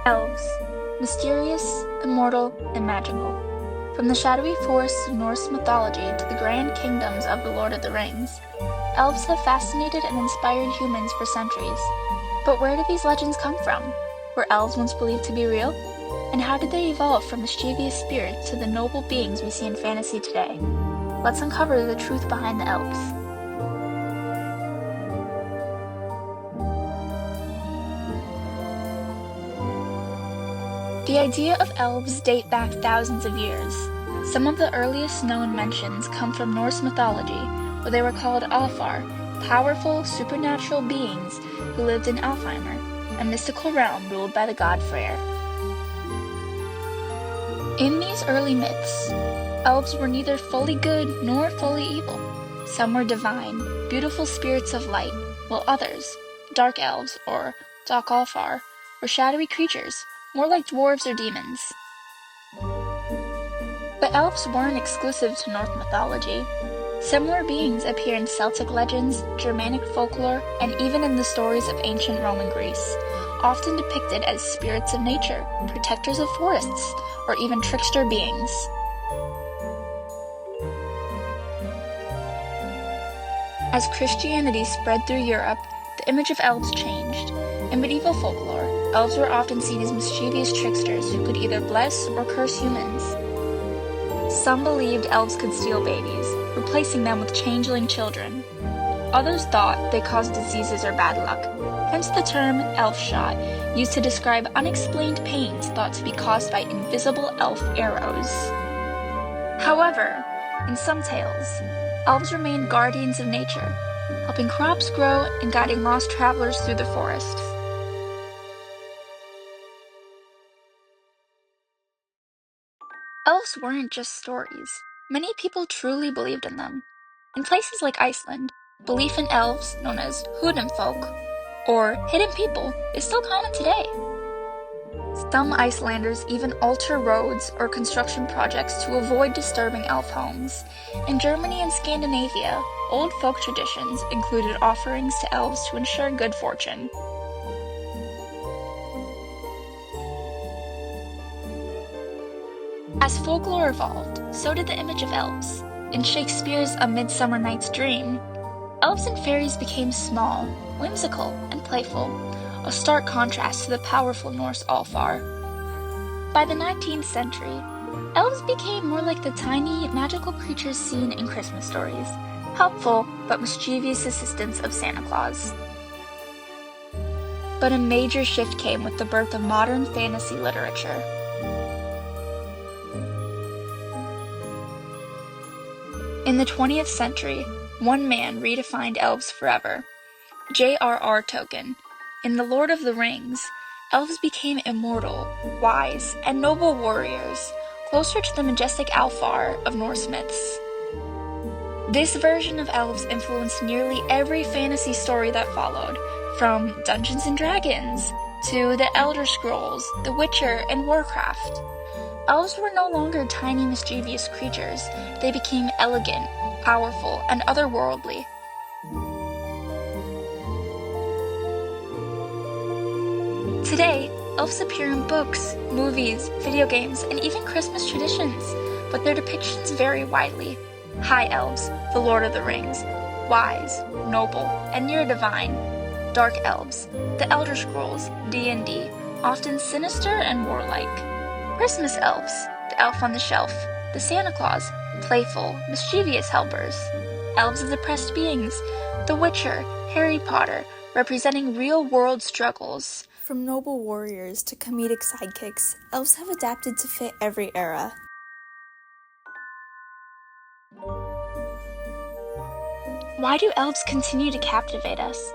Elves. Mysterious, immortal, and magical. From the shadowy forests of Norse mythology to the grand kingdoms of the Lord of the Rings, elves have fascinated and inspired humans for centuries. But where do these legends come from? Were elves once believed to be real? And how did they evolve from mischievous spirits to the noble beings we see in fantasy today? Let's uncover the truth behind the elves. The idea of elves date back thousands of years. Some of the earliest known mentions come from Norse mythology, where they were called Alfar, powerful, supernatural beings who lived in Alfheimr, a mystical realm ruled by the god Freyr. In these early myths, elves were neither fully good nor fully evil. Some were divine, beautiful spirits of light, while others, dark elves or Dark Alfar, were shadowy creatures, more like dwarves or demons. But elves weren't exclusive to Norse mythology. Similar beings appear in Celtic legends, Germanic folklore, and even in the stories of ancient Roman Greece, often depicted as spirits of nature, protectors of forests, or even trickster beings. As Christianity spread through Europe, the image of elves changed. In medieval folklore, elves were often seen as mischievous tricksters who could either bless or curse humans. Some believed elves could steal babies, replacing them with changeling children. Others thought they caused diseases or bad luck, hence the term elf shot, used to describe unexplained pains thought to be caused by invisible elf arrows. However, in some tales, elves remained guardians of nature, helping crops grow and guiding lost travelers through the forests. Elves weren't just stories. Many people truly believed in them. In places like Iceland, belief in elves, known as folk, or hidden people, is still common today. Some Icelanders even alter roads or construction projects to avoid disturbing elf homes. In Germany and Scandinavia, old folk traditions included offerings to elves to ensure good fortune. As folklore evolved, so did the image of elves. In Shakespeare's A Midsummer Night's Dream, elves and fairies became small, whimsical, and playful, a stark contrast to the powerful Norse Alfar. By the 19th century, elves became more like the tiny, magical creatures seen in Christmas stories, helpful but mischievous assistants of Santa Claus. But a major shift came with the birth of modern fantasy literature. In the 20th century, one man redefined elves forever. J.R.R. Tolkien. In The Lord of the Rings, elves became immortal, wise, and noble warriors, closer to the majestic Alfar of Norse myths. This version of elves influenced nearly every fantasy story that followed, from Dungeons & Dragons to The Elder Scrolls, The Witcher, and Warcraft. Elves were no longer tiny, mischievous creatures. They became elegant, powerful, and otherworldly. Today, elves appear in books, movies, video games, and even Christmas traditions, but their depictions vary widely. High elves, The Lord of the Rings, wise, noble, and near divine. Dark elves, The Elder Scrolls, D&D, often sinister and warlike. Christmas elves, the elf on the shelf, the Santa Claus, playful, mischievous helpers. Elves as oppressed beings, The Witcher, Harry Potter, representing real-world struggles. From noble warriors to comedic sidekicks, elves have adapted to fit every era. Why do elves continue to captivate us?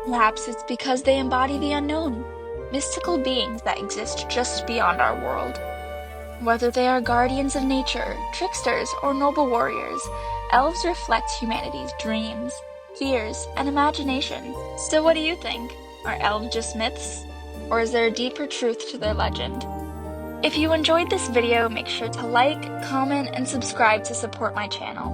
Perhaps it's because they embody the unknown, mystical beings that exist just beyond our world. Whether they are guardians of nature, tricksters, or noble warriors, elves reflect humanity's dreams, fears, and imagination. So what do you think? Are elves just myths? Or is there a deeper truth to their legend? If you enjoyed this video, make sure to like, comment, and subscribe to support my channel.